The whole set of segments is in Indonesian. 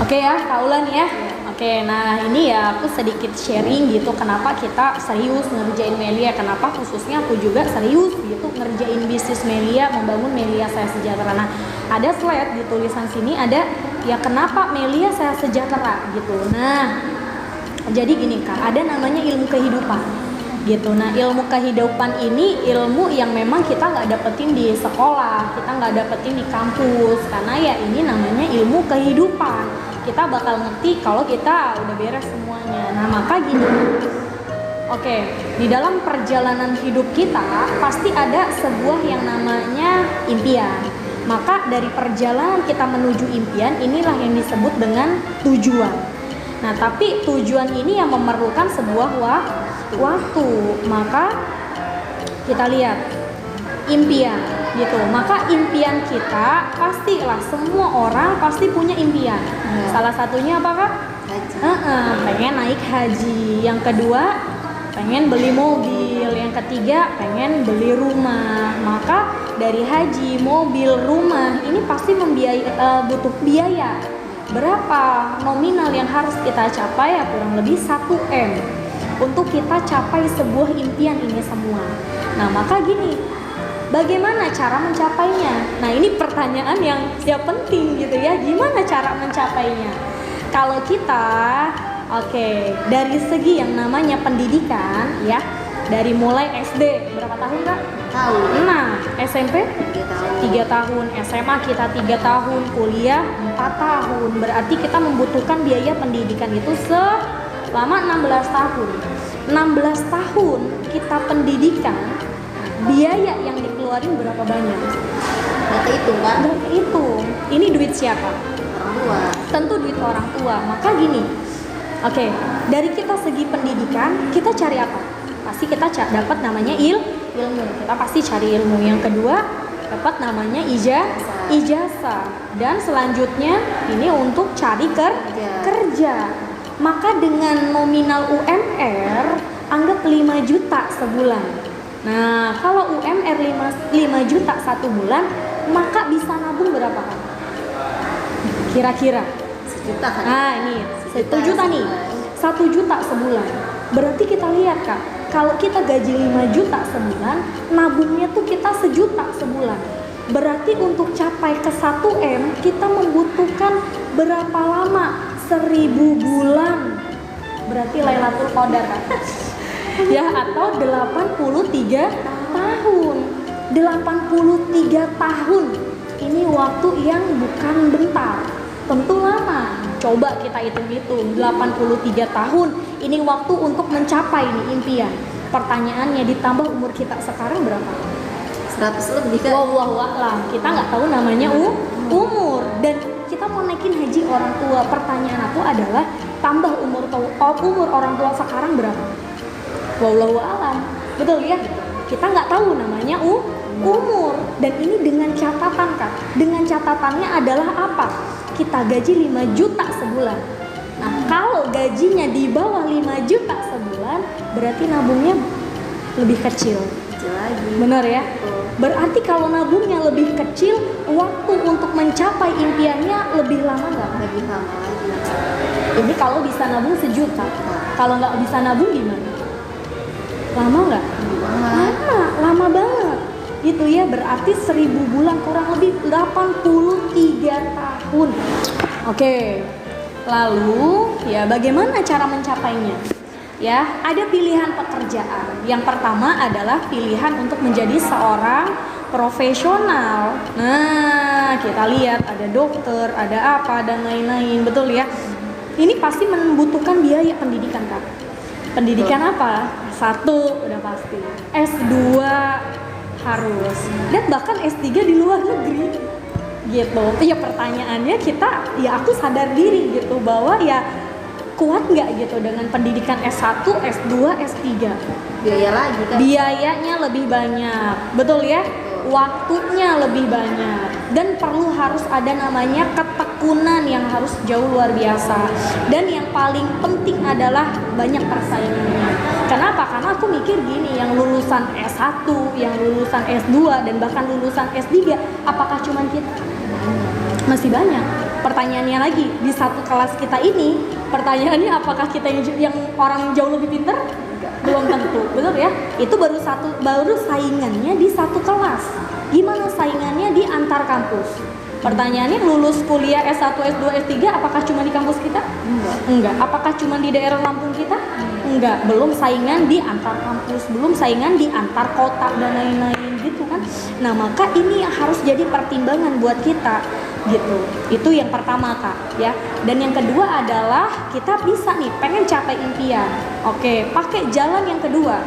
Oke ya, Kak Ulan ya. Oke, nah ini ya aku sedikit sharing gitu kenapa kita serius ngerjain Melia, kenapa khususnya aku juga serius gitu ngerjain bisnis Melia, membangun Melia Saya Sejahtera. Nah, ada slide di tulisan sini ada ya kenapa Melia Saya Sejahtera gitu. Nah, jadi gini Kak, ada namanya ilmu kehidupan gitu. Nah, ilmu kehidupan ini ilmu yang memang kita nggak dapetin di sekolah, kita nggak dapetin di kampus, karena ya ini namanya ilmu kehidupan. Kita bakal ngerti kalau kita udah beres semuanya. Nah, maka gini, oke, di dalam perjalanan hidup kita pasti ada sebuah yang namanya impian. Maka dari perjalanan kita menuju impian, inilah yang disebut dengan tujuan. Nah, tapi tujuan ini yang memerlukan sebuah waktu. Maka kita lihat impian gitu. Maka impian kita pastilah semua orang pasti punya impian. Salah satunya apa Kak? Pengen naik haji. Yang kedua pengen beli mobil. Yang ketiga pengen beli rumah. Maka dari haji, mobil, rumah ini pasti butuh biaya. Berapa nominal yang harus kita capai? Ya kurang lebih 1M untuk kita capai sebuah impian ini semua. Nah, maka gini, bagaimana cara mencapainya? Nah, ini pertanyaan yang penting gitu ya. Gimana cara mencapainya? Kalau kita dari segi yang namanya pendidikan ya, dari mulai SD berapa tahun Kak? Tahun. Nah, SMP 3 tahun, SMA kita 3 tahun, kuliah 4 tahun. Berarti kita membutuhkan biaya pendidikan itu selama 16 tahun. 16 tahun kita pendidikan, biaya yang dikeluarin berapa banyak? Data itu Pak. Data itu. Ini duit siapa? Orang tua. Tentu duit orang tua. Maka gini, dari kita segi pendidikan, kita cari apa? Pasti kita dapat namanya ilmu. Kita pasti cari ilmu. Yang kedua, dapat namanya ijazah. Dan selanjutnya ini untuk cari kerja. Maka dengan nominal UMR anggap 5 juta sebulan. Nah, kalau UMR 5 juta satu bulan, maka bisa nabung berapa kan? Kira-kira 1 juta kan? Nah, ini 1 juta nih. 1 juta sebulan. Berarti kita lihat Kak, kalau kita gaji 5 juta sebulan, nabungnya tuh kita 1 juta sebulan. Berarti untuk capai ke 1M kita membutuhkan berapa lama? 1000 bulan. Berarti Lailatul Qadar Kak. Ya, atau 83 tahun. 83 tahun. Ini waktu yang bukan bentar. Tentu lama. Coba kita hitung-hitung, 83 tahun. Ini waktu untuk mencapai nih impian. Pertanyaannya, ditambah umur kita sekarang berapa? 100 lebih Kak. Wallahu a'lam. Kita nggak tahu namanya umur. Dan kita mau naikin haji orang tua. Pertanyaan aku adalah, tambah umur orang tua sekarang berapa? Wallahu a'lam. Betul ya? Kita nggak tahu namanya umur. Dan ini dengan catatan Kak. Dengan catatannya adalah apa? Kita gaji 5 juta sebulan. Nah, kalau gajinya di bawah 5 juta sebulan, berarti nabungnya lebih kecil. Kecil lagi. Benar ya? Berarti kalau nabungnya lebih kecil, waktu untuk mencapai impiannya lebih lama nggak? Lebih lama lagi. Ini kalau bisa nabung 1 juta. Kalau nggak bisa nabung gimana? Lama nggak? Lama banget. Gitu ya, berarti 1000 bulan kurang lebih 83 tahun. Oke. Lalu ya bagaimana cara mencapainya? Ya, ada pilihan pekerjaan. Yang pertama adalah pilihan untuk menjadi seorang profesional. Nah, kita lihat ada dokter, ada apa dan lain-lain, betul ya? Ini pasti membutuhkan biaya pendidikan Kak. Pendidikan apa? 1 udah pasti. S2 harus. Dan bahkan S3 di luar negeri. Gitu. Ya pertanyaannya aku sadar diri gitu bahwa ya kuat nggak gitu dengan pendidikan S1, S2, S3? Biaya lagi kan? Biayanya lebih banyak, betul ya? Waktunya lebih banyak. Dan harus ada namanya ketekunan yang harus jauh luar biasa. Dan yang paling penting adalah banyak persaingannya. Kenapa? Karena aku mikir gini, yang lulusan S1, yang lulusan S2, dan bahkan lulusan S3, apakah cuma kita? Masih banyak. Pertanyaannya lagi, di satu kelas kita ini, pertanyaannya apakah kita yang orang jauh lebih pintar? Belum tentu, betul ya? Itu baru saingannya di satu kelas. Gimana saingannya di antar kampus? Pertanyaannya, lulus kuliah S1, S2, S3 apakah cuma di kampus kita? Enggak. Apakah cuma di daerah Lampung kita? Enggak. Belum saingan di antar kampus, belum saingan di antar kota dan lain-lain gitu kan. Nah, maka ini yang harus jadi pertimbangan buat kita gitu. Itu yang pertama Kak ya. Dan yang kedua adalah kita bisa nih pengen capai impian. Oke, pakai jalan yang kedua.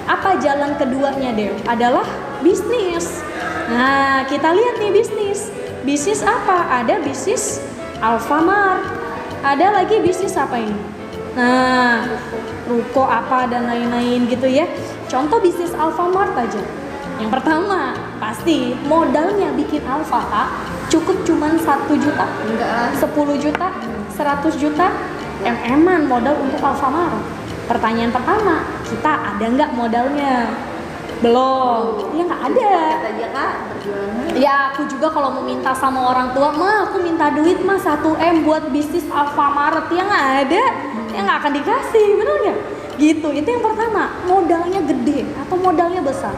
Apa jalan keduanya Dew? Adalah bisnis. Nah, kita lihat nih bisnis. Bisnis apa? Ada bisnis Alfamart. Ada lagi bisnis apa ini? Nah, ruko apa dan lain-lain gitu ya. Contoh bisnis Alfamart aja. Yang pertama, pasti modalnya bikin Alfa Kak, cukup cuman 1 juta, Enggak lah. 10 juta, 100 juta, MM-an modal untuk Alfamart. Pertanyaan pertama, kita ada nggak modalnya? Belum, ya nggak ada. Lihat aja Kak, berjualannya. Ya aku juga kalau mau minta sama orang tua, "Ma, aku minta duit mah 1 M buat bisnis Alfamart," ya nggak ada, ya nggak akan dikasih, bener nggak? Gitu, itu yang pertama, modalnya gede atau modalnya besar.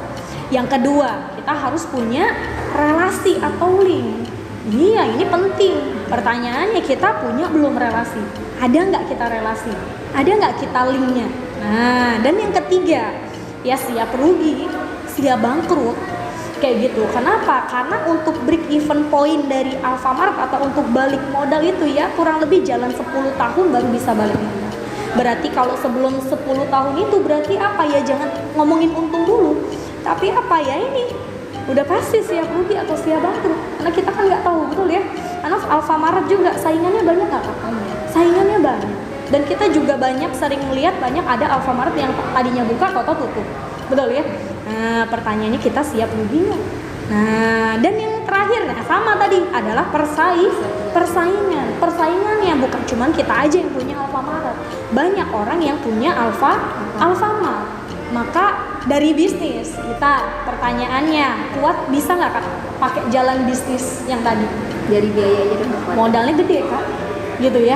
Yang kedua, kita harus punya relasi atau link. Iya, ini penting. Pertanyaannya, kita punya belum relasi? Ada nggak kita relasi? Ada nggak kita linknya? Nah, dan yang ketiga, ya siap rugi, siap bangkrut. Kayak gitu. Kenapa? Karena untuk break even point dari Alfamart atau untuk balik modal itu ya kurang lebih jalan 10 tahun baru bisa balik modal. Berarti kalau sebelum 10 tahun itu berarti apa ya? Jangan ngomongin untung dulu. Tapi apa ya ini? Udah pasti siap rugi atau siap bangkrut. Karena kita kan nggak tahu, betul ya? Karena Alfamart juga saingannya banyak nggak Kak? Saingannya banyak. Dan kita juga sering melihat banyak ada Alfamart yang tadinya buka atau tutup. Betul ya? Nah, pertanyaannya kita siap rugi nggak? Nah, dan yang terakhir, nah sama tadi adalah persaingan. Persaingannya bukan cuma kita aja yang punya Alfamart. Banyak orang yang punya Alfamart. Maka dari bisnis kita pertanyaannya kuat bisa nggak Kak pakai jalan bisnis yang tadi? Dari biaya aja udah kuat. Modalnya gede Kak, gitu ya.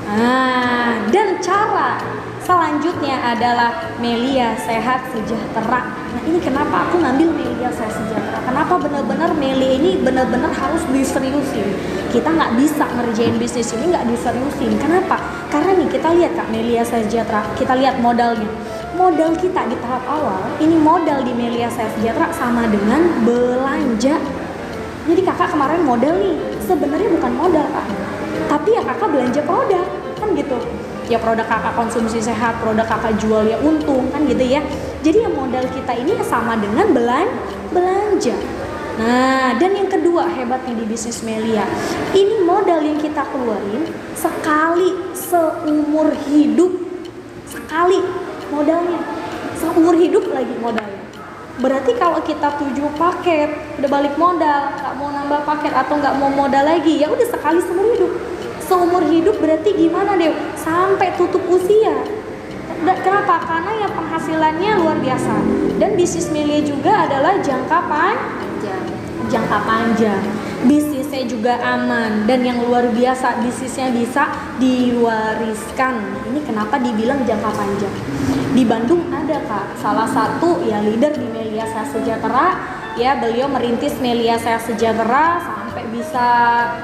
Nah, dan cara selanjutnya adalah Melia Sehat Sejahtera. Nah, ini kenapa aku ngambil Melia Sehat Sejahtera? Kenapa benar-benar Melia ini benar-benar harus diseriusin? Kita nggak bisa ngerjain bisnis ini nggak diseriusin. Kenapa? Karena nih kita lihat Kak Melia Sehat Sejahtera, kita lihat modalnya. Modal kita di tahap awal, ini modal di Melia Sehat Sejahtera sama dengan belanja. Jadi kakak kemarin modal nih, sebenarnya bukan modal Kak, tapi ya kakak belanja produk, kan gitu. Ya produk kakak konsumsi sehat, produk kakak jual ya untung, kan gitu ya. Jadi ya modal kita ini sama dengan belanja. Nah, dan yang kedua hebatnya di bisnis Melia, ini modal yang kita keluarin sekali seumur hidup, sekali modalnya, seumur hidup lagi modalnya. Berarti kalau kita 7 paket udah balik modal, nggak mau nambah paket atau nggak mau modal lagi, ya udah sekali seumur hidup. Seumur hidup berarti gimana deh? Sampai tutup usia. Kenapa? Karena ya penghasilannya luar biasa. Dan bisnis Melia juga adalah jangka panjang. Bisnisnya juga aman dan yang luar biasa, bisnisnya bisa diwariskan. Ini kenapa dibilang jangka panjang? Di Bandung ada Kak, salah satu ya leader di Melia Sehat Sejahtera, ya beliau merintis Melia Sehat Sejahtera sampai bisa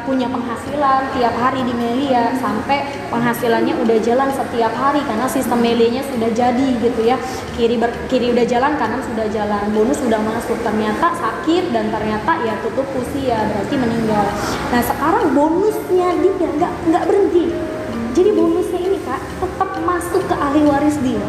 punya penghasilan tiap hari di Melia, sampai penghasilannya udah jalan setiap hari karena sistem Melianya sudah jadi gitu ya. Kiri udah jalan, kanan sudah jalan, bonus sudah masuk. Ternyata sakit dan ternyata ya tutup usia, berarti meninggal. Nah sekarang bonusnya dia nggak berhenti. Jadi bonusnya ini Kak tetap masuk ke ahli waris dia.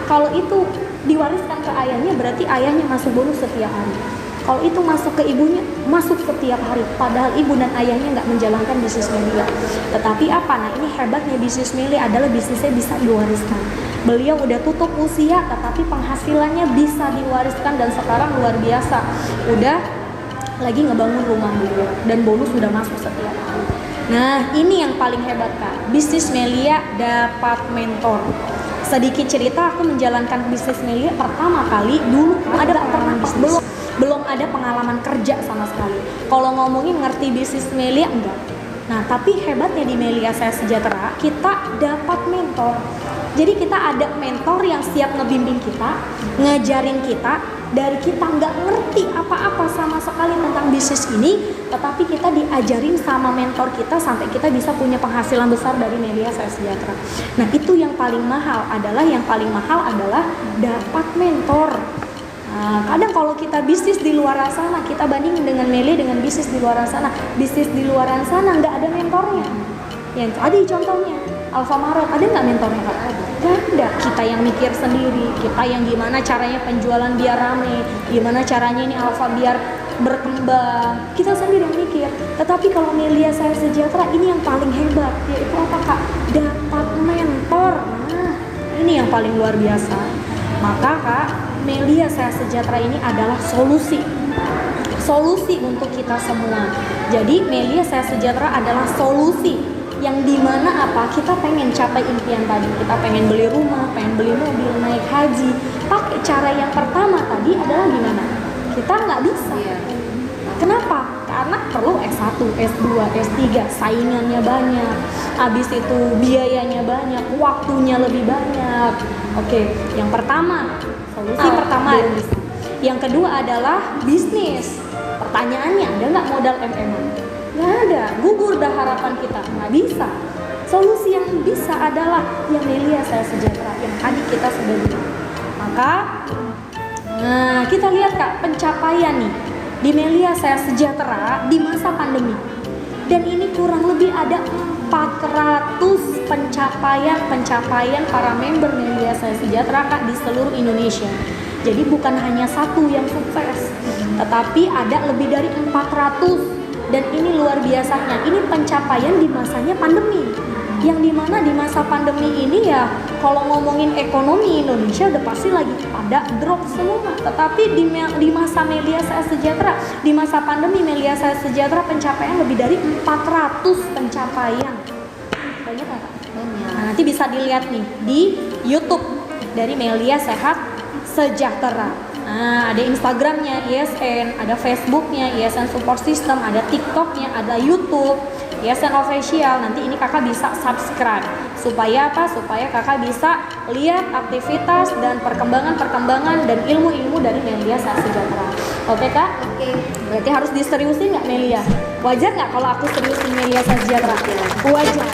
Kalau itu diwariskan ke ayahnya berarti ayahnya masuk bonus setiap hari. Kalau itu masuk ke ibunya, masuk setiap hari. Padahal ibu dan ayahnya nggak menjalankan bisnis Melia. Tetapi apa? Nah ini hebatnya bisnis Melia adalah bisnisnya bisa diwariskan. Beliau udah tutup usia, tetapi penghasilannya bisa diwariskan dan sekarang luar biasa. Udah lagi ngebangun rumah beliau dan bonus sudah masuk setiap hari. Nah ini yang paling hebat Kak. Bisnis Melia dapat mentor. Sedikit cerita, aku menjalankan bisnis Melia pertama kali dulu ada pernah belum ada pengalaman kerja sama sekali. Kalau ngomongin ngerti bisnis Melia enggak. Nah, tapi hebatnya di Melia Saya Sejahtera, kita dapat mentor. Jadi kita ada mentor yang siap ngebimbing kita, ngajarin kita, dari kita nggak ngerti apa-apa sama sekali tentang bisnis ini, tetapi kita diajarin sama mentor kita sampai kita bisa punya penghasilan besar dari Melia Saya Sejahtera. Nah, itu yang paling mahal adalah dapat mentor. Nah, kadang kalau kita bisnis di luar sana, kita bandingin dengan Melia dengan bisnis di luar sana. Bisnis di luar sana nggak ada mentornya. Yang tadi contohnya Alfamart, ada nggak mentornya Kak? Nggak ada. Kita yang mikir sendiri, kita yang gimana caranya penjualan biar rame, gimana caranya ini Alfa biar berkembang, kita sendiri yang mikir. Tetapi kalau Melia Saya Sejahtera ini yang paling hebat, yaitu apa Kak? Dapat mentor. Nah, ini yang paling luar biasa. Maka Kak, Melia Saya Sejahtera ini adalah solusi untuk kita semua. Jadi Melia Saya Sejahtera adalah solusi yang dimana apa, kita pengen capai impian tadi, kita pengen beli rumah, pengen beli mobil, naik haji, pakai cara yang pertama tadi adalah gimana? Kita nggak bisa. Kenapa? Karena perlu S1, S2, S3, saingannya banyak, habis itu biayanya banyak, waktunya lebih banyak. Oke, yang pertama, solusi pertama. Yang kedua adalah bisnis. Pertanyaannya, ada nggak modal MM-an? Nggak ada, gugur dah harapan kita, nggak bisa. Solusi yang bisa adalah yang Melia Saya Sejahtera yang tadi kita sudah bilang. Maka, nah kita lihat Kak pencapaian nih di Melia Saya Sejahtera di masa pandemi. Dan ini kurang lebih ada 400 pencapaian para member Melia Saya Sejahtera Kak di seluruh Indonesia. Jadi bukan hanya satu yang sukses, tetapi ada lebih dari 400. Dan ini luar biasanya, ini pencapaian di masanya pandemi. Yang dimana di masa pandemi ini ya, kalau ngomongin ekonomi Indonesia udah pasti lagi pada drop semua. Tetapi di masa Melia Saya Sejahtera, di masa pandemi Melia Saya Sejahtera pencapaian lebih dari 400 pencapaian. Banyak nggak Kak? Banyak. Nah, nanti bisa dilihat nih di YouTube dari Melia Sehat Sejahtera. Nah, ada Instagramnya ISN, ada Facebooknya ISN Support System, ada TikToknya, ada YouTube ISN Official. Nanti ini kakak bisa subscribe supaya apa? Supaya kakak bisa lihat aktivitas dan perkembangan dan ilmu-ilmu dari Melia Saya Sejahtera. Oke Kak? Oke. Berarti harus diseriusin nggak Melia? Wajar nggak kalau aku seriusin Melia Saya Sejahtera? Wajar.